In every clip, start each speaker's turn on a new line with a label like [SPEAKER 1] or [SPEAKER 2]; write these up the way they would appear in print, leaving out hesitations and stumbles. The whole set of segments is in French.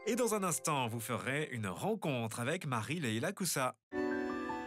[SPEAKER 1] Et dans un instant, vous ferez une rencontre avec Marie-Leila Coussa.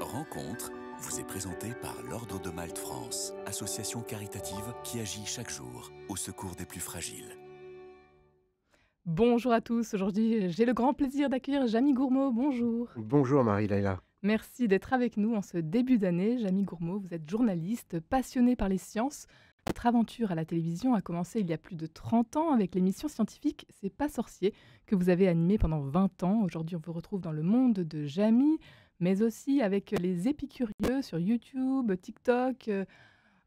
[SPEAKER 2] Rencontre vous est présentée par l'Ordre de Malte France, association caritative qui agit chaque jour au secours des plus fragiles.
[SPEAKER 3] Bonjour à tous, aujourd'hui j'ai le grand plaisir d'accueillir Jamie Gourmaud, bonjour.
[SPEAKER 4] Bonjour Marie-Laila.
[SPEAKER 3] Merci d'être avec nous en ce début d'année. Jamie Gourmaud, vous êtes journaliste, passionné par les sciences. Votre aventure à la télévision a commencé il y a plus de 30 ans avec l'émission scientifique C'est pas sorcier que vous avez animée pendant 20 ans. Aujourd'hui on vous retrouve dans le monde de Jamie, mais aussi avec les épicurieux sur YouTube, TikTok,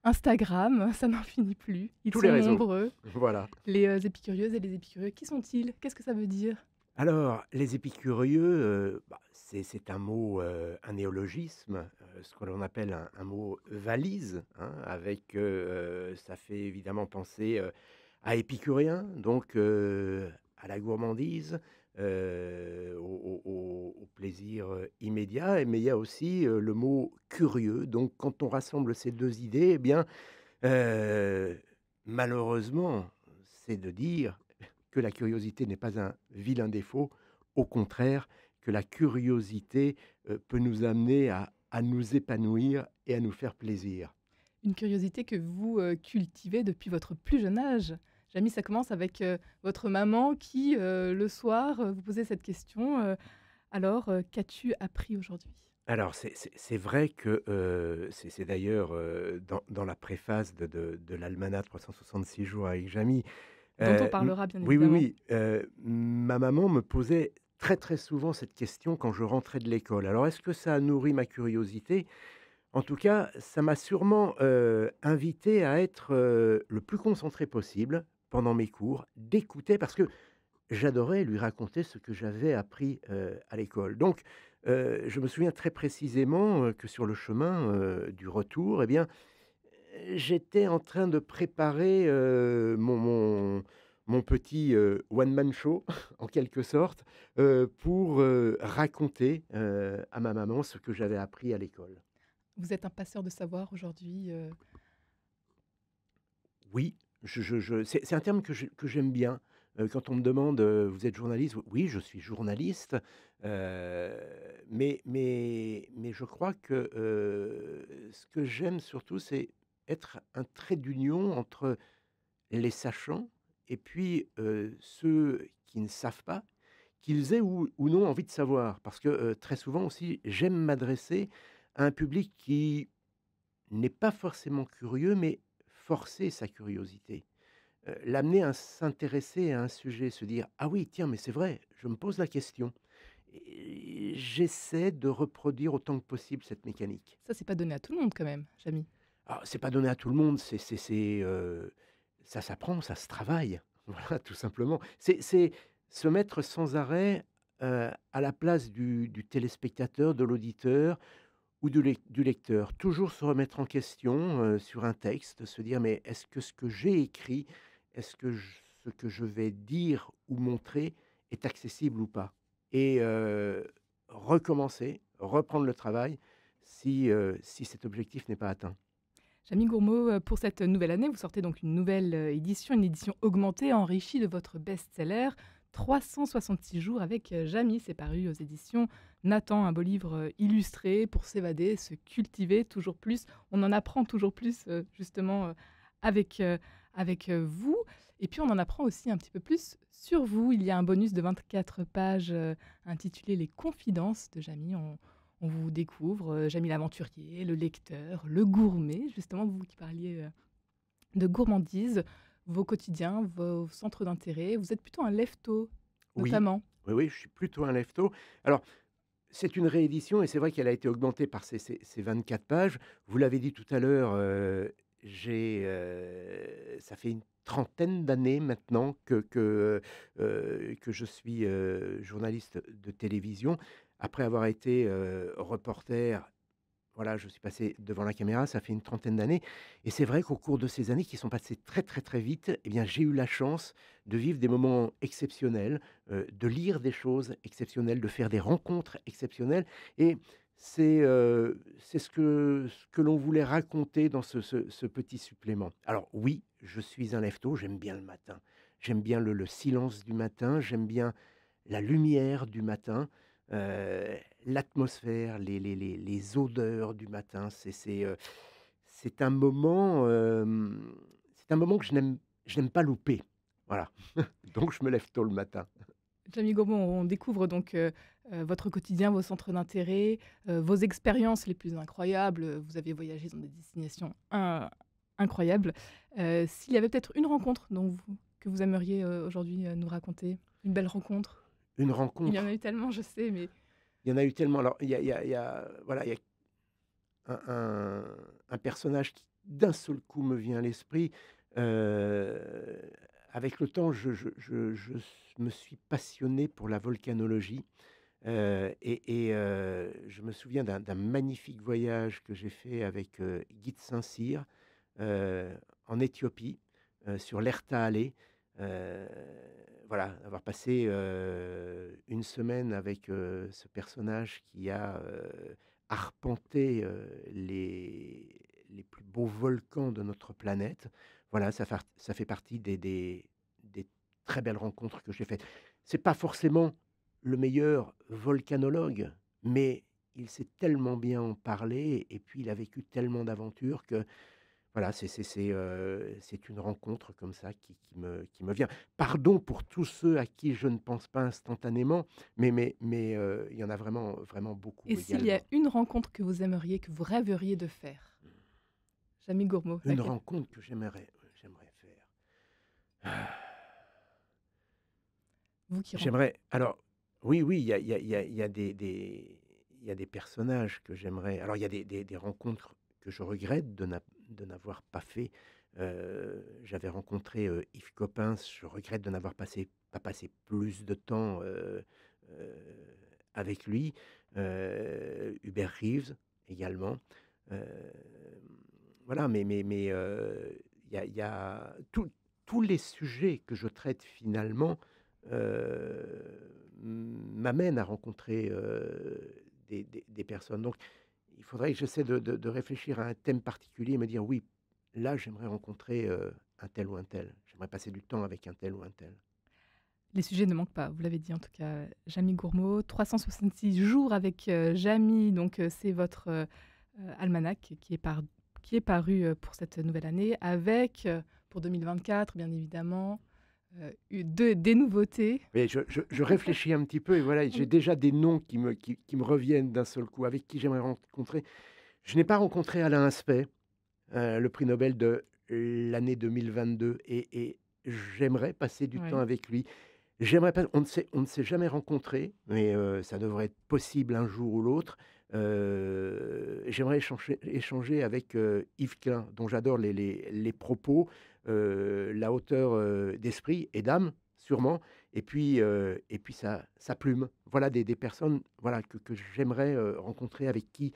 [SPEAKER 3] Instagram, ça n'en finit plus. Ils
[SPEAKER 4] Tous
[SPEAKER 3] sont
[SPEAKER 4] les réseaux.
[SPEAKER 3] nombreux.
[SPEAKER 4] Voilà.
[SPEAKER 3] Les épicurieuses et les épicurieux, qui sont-ils? Qu'est-ce que ça veut dire?
[SPEAKER 4] Alors, les épicurieux, c'est un mot, un néologisme, ce que l'on appelle un mot valise, hein, avec, ça fait évidemment penser, à épicurien, donc à la gourmandise, au plaisir, immédiat. Mais il y a aussi, le mot curieux. Donc quand on rassemble ces 2 idées, eh bien, heu, malheureusement, c'est de dire que la curiosité n'est pas un vilain défaut, au contraire, que la curiosité, peut nous amener à nous épanouir et à nous faire plaisir.
[SPEAKER 3] Une curiosité que vous, cultivez depuis votre plus jeune âge. Jamie, ça commence avec, votre maman qui, le soir, vous posait cette question, «Alors, qu'as-tu appris aujourd'hui?»
[SPEAKER 4] Alors c'est vrai que, c'est d'ailleurs, dans la préface de l'almanach 366 jours avec Jamie,
[SPEAKER 3] Dont on
[SPEAKER 4] m
[SPEAKER 3] parlera bien
[SPEAKER 4] oui, oui,
[SPEAKER 3] évidemment.
[SPEAKER 4] oui, ma maman me posait très, très souvent cette question quand je rentrais de l'école. Alors est-ce que ça a nourri ma curiosité? En tout cas, ça m'a sûrement, invité à être, le plus concentré possible pendant mes cours, d'écouter parce que j'adorais lui raconter ce que j'avais appris, à l'école. Donc, je me souviens très précisément, que sur le chemin, du retour, eh bien, j'étais en train de préparer, mon petit, one man show en quelque sorte, pour, raconter, à ma maman ce que j'avais appris à l'école.
[SPEAKER 3] Vous êtes un passeur de savoir aujourd'hui,
[SPEAKER 4] Oui, c'est un terme que j'aime bien. Quand on me demande, «Vous êtes journaliste?» Oui, je suis journaliste, mais je crois que, ce que j'aime surtout, c'est être un trait d'union entre les sachants et puis, ceux qui ne savent pas, qu'ils aient ou non envie de savoir. Parce que, très souvent aussi, j'aime m'adresser à un public qui n'est pas forcément curieux, mais forcer sa curiosité. L'amener à s'intéresser à un sujet, se dire: «Ah oui, tiens, mais c'est vrai, je me pose la question» et j'essaie de reproduire autant que possible cette mécanique.
[SPEAKER 3] ça c'est pas donné à tout le monde quand même, Jamie.
[SPEAKER 4] Alors c'est pas donné à tout le monde, ça s'apprend, ça se travaille, voilà, tout simplement. C'est se mettre sans arrêt, à la place du téléspectateur, de l'auditeur ou du lecteur. Toujours se remettre en question, sur un texte, se dire: «Mais est-ce que ce que j'ai écrit, est-ce que ce que je vais dire ou montrer est accessible ou pas?» et recommencer, reprendre le travail si cet objectif n'est pas atteint.
[SPEAKER 3] Jamie Gourmaud, pour cette nouvelle année, vous sortez donc une nouvelle, édition, une édition augmentée, enrichie de votre best-seller 366 jours avec, Jamie. C'est paru aux éditions Nathan, un beau livre, illustré pour s'évader, se cultiver toujours plus. On en apprend toujours plus, justement, avec vous et puis on en apprend aussi un petit peu plus sur vous. Il y a un bonus de 24 pages, intitulé «Les confidences de Jamie». On vous découvre, Jamie l'aventurier, le lecteur, le gourmet, justement, vous qui parliez, de gourmandise, vos quotidiens, vos centres d'intérêt. Vous êtes plutôt un lève-tôt,
[SPEAKER 4] Oui,
[SPEAKER 3] notamment.
[SPEAKER 4] oui, oui, je suis plutôt un lève-tôt. Alors, c'est une réédition et c'est vrai qu'elle a été augmentée par ces 24 pages. Vous l'avez dit tout à l'heure, ça fait une trentaine d'années maintenant que je suis, journaliste de télévision. Après avoir été, reporter, voilà, je suis passé devant la caméra, ça fait une trentaine d'années et c'est vrai qu'au cours de ces années qui sont passées très, très, très vite, eh bien, j'ai eu la chance de vivre des moments exceptionnels, de lire des choses exceptionnelles, de faire des rencontres exceptionnelles et c'est ce que l'on voulait raconter dans ce petit supplément. Alors oui, je suis un lève-tôt, j'aime bien le matin. J'aime bien le silence du matin, j'aime bien la lumière du matin, l'atmosphère, les odeurs du matin. C'est un moment, c'est un moment que je n'aime pas louper. Voilà. Donc je me lève tôt le matin.
[SPEAKER 3] Jamie Gourmaud, on découvre donc votre quotidien, vos centres d'intérêt, vos expériences les plus incroyables. Vous avez voyagé dans des destinations incroyables. S'il y avait peut-être une rencontre que vous aimeriez aujourd'hui nous raconter, une belle rencontre.
[SPEAKER 4] Une
[SPEAKER 3] Il y en
[SPEAKER 4] rencontre,
[SPEAKER 3] a eu tellement, je sais, mais
[SPEAKER 4] il y en a eu tellement. Alors voilà, il y a un personnage qui d'un seul coup me vient à l'esprit. Heu, Avec le temps, je me suis passionné pour la volcanologie, je me souviens d'un magnifique voyage que j'ai fait avec, Guy de Saint-Cyr, en Éthiopie, sur l'Erta Alley. Heu, voilà, avoir passé, une semaine avec, ce personnage qui a, arpenté, les plus beaux volcans de notre planète. Voilà, ça fait partie des très belles rencontres que j'ai faites. C'est pas forcément le meilleur volcanologue, mais il sait tellement bien en parler et puis il a vécu tellement d'aventures que voilà, c'est une rencontre comme ça qui me vient. Pardon pour tous ceux à qui je ne pense pas instantanément, mais il y en a vraiment vraiment
[SPEAKER 3] et
[SPEAKER 4] beaucoup
[SPEAKER 3] s'il y a
[SPEAKER 4] également.
[SPEAKER 3] une rencontre que vous aimeriez, que vous rêveriez de faire? Jamie Gourmaud,
[SPEAKER 4] Une
[SPEAKER 3] laquelle?
[SPEAKER 4] rencontre que j'aimerais faire.
[SPEAKER 3] Vous qui rencontrez.
[SPEAKER 4] J'aimerais alors oui, oui, il y a il y a des personnages que j'aimerais alors il y a des rencontres que je regrette de n'avoir pas fait. J'avais rencontré, Yves Coppens, je regrette de n'avoir pas passé plus de temps, heu, avec lui. Hubert Reeves également. Hem, voilà, il y a tous les sujets que je traite finalement m'amène à rencontrer, des personnes. Donc il faudrait que j'essaie de réfléchir à un thème particulier et me dire: «Oui, là, j'aimerais rencontrer, un tel ou un tel. J'aimerais passer du temps avec un tel ou un tel».
[SPEAKER 3] Les sujets ne manquent pas, vous l'avez dit en tout cas, Jamie Gourmaud. 366 jours avec Jamie, donc c'est votre almanach qui est paru pour cette nouvelle année, avec, pour 2024, bien évidemment, des nouveautés.
[SPEAKER 4] Mais je réfléchis un petit peu et voilà, j'ai déjà des noms qui me reviennent d'un seul coup, avec qui j'aimerais rencontrer. Je n'ai pas rencontré Alain Aspect, le prix Nobel de l'année 2022 et j'aimerais passer du temps
[SPEAKER 3] Oui.
[SPEAKER 4] avec lui. J'aimerais pas on ne s'est jamais rencontrés, mais ça devrait être possible un jour ou l'autre. J'aimerais échanger avec, Yves Klein, dont j'adore les propos, la hauteur, d'esprit et d'âme, sûrement, et puis sa plume. Voilà des personnes, voilà, que j'aimerais, rencontrer, avec qui,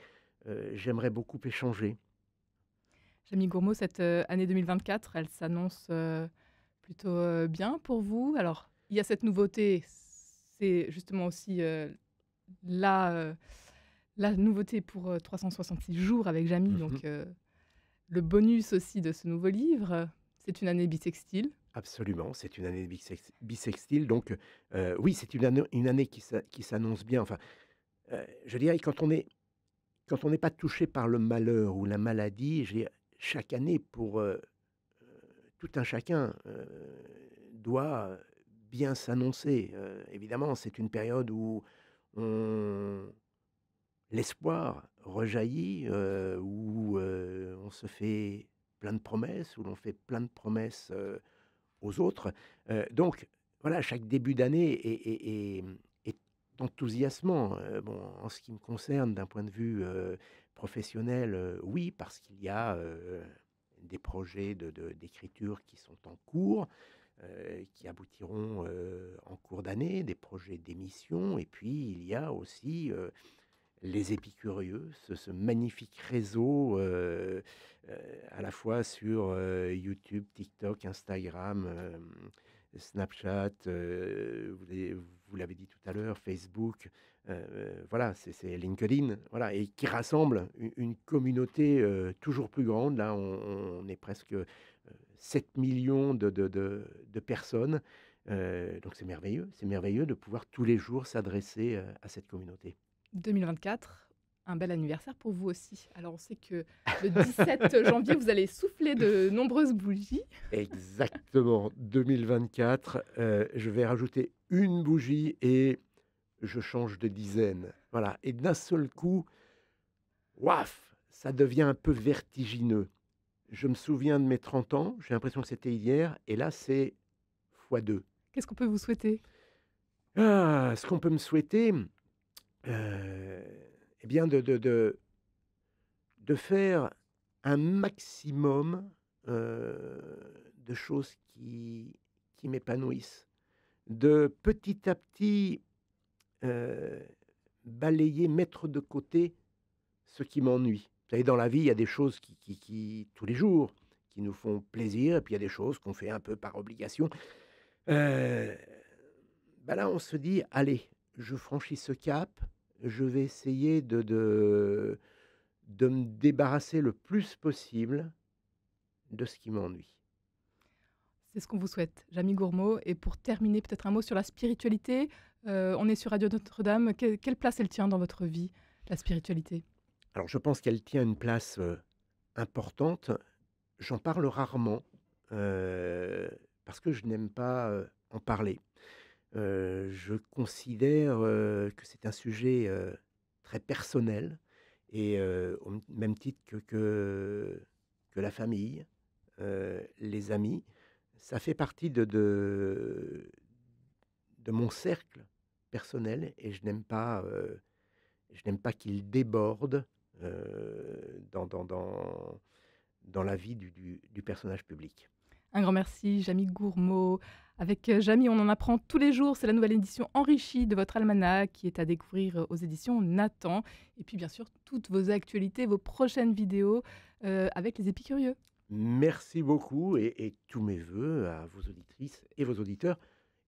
[SPEAKER 4] j'aimerais beaucoup échanger.
[SPEAKER 3] Jamie Gourmaud, cette année 2024, elle s'annonce plutôt bien pour vous. Alors, il y a cette nouveauté, c'est justement aussi la, la nouveauté pour 366 jours avec Jamie,
[SPEAKER 4] Mmh.
[SPEAKER 3] donc le bonus aussi de ce nouveau livre. C'est une année bissextile.
[SPEAKER 4] Absolument, c'est une année bissextile, donc oui, c'est une année qui s'annonce bien. Enfin, je dirais quand on n'est pas touché par le malheur ou la maladie, je veux dire, chaque année pour, tout un chacun, doit bien s'annoncer. Évidemment, c'est une période où on l'espoir rejaillit, où, on se fait plein de promesses, où l'on fait plein de promesses, aux autres. Donc voilà, chaque début d'année est enthousiasmant. Bon, en ce qui me concerne, d'un point de vue, professionnel, oui, parce qu'il y a, des projets d'écriture qui sont en cours, qui aboutiront, en cours d'année, des projets d'émission et puis il y a aussi, les Épicurieux, ce magnifique réseau, à la fois sur, YouTube, TikTok, Instagram, Snapchat, vous l'avez dit tout à l'heure, Facebook, voilà, c'est LinkedIn, voilà, et qui rassemble une communauté, toujours plus grande. Là, on est presque, 7 000 000 de personnes, Donc c'est merveilleux de pouvoir tous les jours s'adresser, à cette communauté.
[SPEAKER 3] 2024, un bel anniversaire pour vous aussi. Alors on sait que le 17 janvier, vous allez souffler de nombreuses bougies.
[SPEAKER 4] Exactement, 2024, je vais rajouter une bougie et je change de dizaine. Voilà, et d'un seul coup, wouah! Ça devient un peu vertigineux. Je me souviens de mes 30 ans, j'ai l'impression que c'était hier et là, c'est fois 2.
[SPEAKER 3] Qu'est-ce qu'on peut vous souhaiter?
[SPEAKER 4] Ce qu'on peut me souhaiter, eh bien de faire un maximum, de choses qui m'épanouissent. De petit à petit, heu, balayer, mettre de côté ce qui m'ennuie. Vous savez, dans la vie, il y a des choses qui tous les jours, qui nous font plaisir et puis il y a des choses qu'on fait un peu par obligation. Heu, Là, on se dit: «Allez, je franchis ce cap, je vais essayer de me débarrasser le plus possible de ce qui m'ennuie».
[SPEAKER 3] C'est ce qu'on vous souhaite, Jamie Gourmaud. Et pour terminer, peut-être un mot sur la spiritualité. On est sur Radio Notre-Dame. Quelle place elle tient dans votre vie, la spiritualité?
[SPEAKER 4] Alors je pense qu'elle tient une place, importante. J'en parle rarement, parce que je n'aime pas, en parler. Je considère, que c'est un sujet, très personnel et au même titre que la famille, les amis. Ça fait partie de mon cercle personnel et je n'aime pas qu'il déborde, dans la vie du personnage public.
[SPEAKER 3] Un grand merci, Jamie Gourmaud. Avec Jamie, on en apprend tous les jours. C'est la nouvelle édition enrichie de votre almanach qui est à découvrir aux éditions Nathan. Et puis, bien sûr, toutes vos actualités, vos prochaines vidéos avec les épicurieux.
[SPEAKER 4] Merci beaucoup et tous mes vœux à vos auditrices et vos auditeurs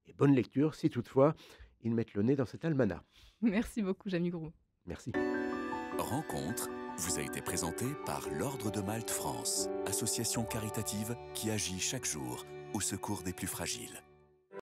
[SPEAKER 4] et bonne lecture si toutefois ils mettent le nez dans cet almanach.
[SPEAKER 3] Merci beaucoup, Jamie Gourmaud.
[SPEAKER 4] Merci.
[SPEAKER 2] Rencontre vous a été présentée par l'Ordre de Malte France, association caritative qui agit chaque jour au secours des plus fragiles.